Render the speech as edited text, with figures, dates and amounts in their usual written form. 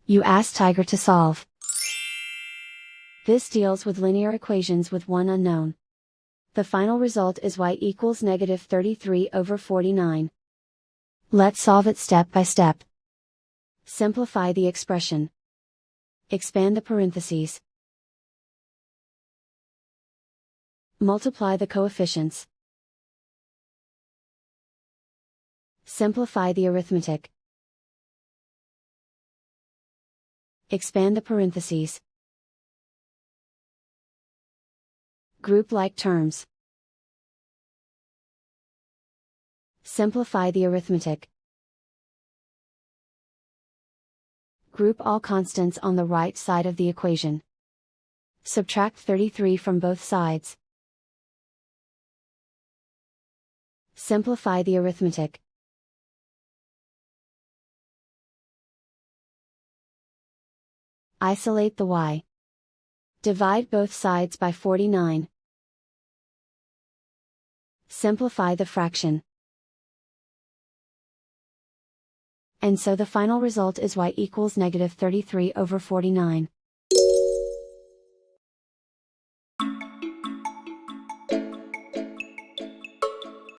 You ask Tiger to solve. This deals with linear equations with one unknown. The final result is y equals -33/49. Let's solve it step by step. Simplify the expression. Expand the parentheses. Multiply the coefficients. Simplify the arithmetic. Expand the parentheses. Group like terms. Simplify the arithmetic. Group all constants on the right side of the equation. Subtract 33 from both sides. Simplify the arithmetic. Isolate the y. Divide both sides by 49. Simplify the fraction. And so the final result is y equals -33/49.